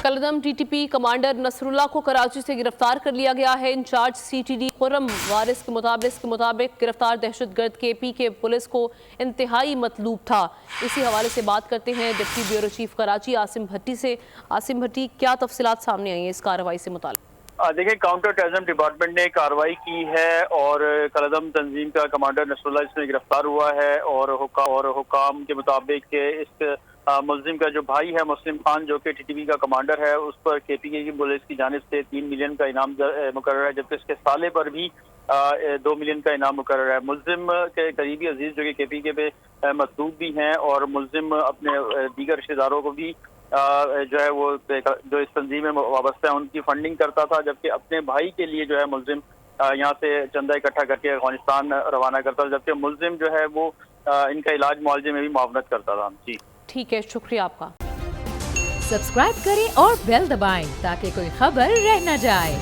कलदम TTP commander Nasrallah को कराची से गिरफ्तार कर लिया गया है। इंचार्ज सीटीडी खुर्रम वारिस के मुताबिक गिरफ्तार दहशतगर्द केपी के पुलिस को इंतहाई मतलूब था। इसी हवाले से बात करते हैं deputy bureau chief Karachi Asim Bhatti से। आसिम भट्टी, क्या तफसीलात सामने आई हैं इस कार्रवाई से मुताल्लिक? देखिए, काउंटर टेररिज्म डिपार्टमेंट ने कार्रवाई की है और कलदम तंजीम का कमांडर नसरुल्लाह इसमें गिरफ्तार हुआ है और हुकाम के मुताबिक इस मुलजिम का जो भाई है मुस्लिम खान, जो कि टीटीपी का कमांडर है, उस पर केपीके की पुलिस की जानिब से 3 मिलियन का इनाम मुकर्रर है, जबकि इसके साले पर भी 2 मिलियन का इनाम मुकर्रर है। मुलजिम के करीबी अजीज जो कि केपीके पे मतलूब भी हैं और मुलजिम अपने दीगर रिश्तेदारों को भी जो है वो जो इस तंजीम में वाबस्ता है उनकी फंडिंग करता था, जबकि अपने भाई के लिए जो है मुलजिम यहाँ से चंदा इकट्ठा करके अफगानिस्तान रवाना करता था, जबकि मुलजिम जो है वो इनका इलाज मुआवजे में भी मुआवनत करता था। जी ठीक है, शुक्रिया आपका। सब्सक्राइब करें और बेल दबाएं ताकि कोई खबर रह न जाए।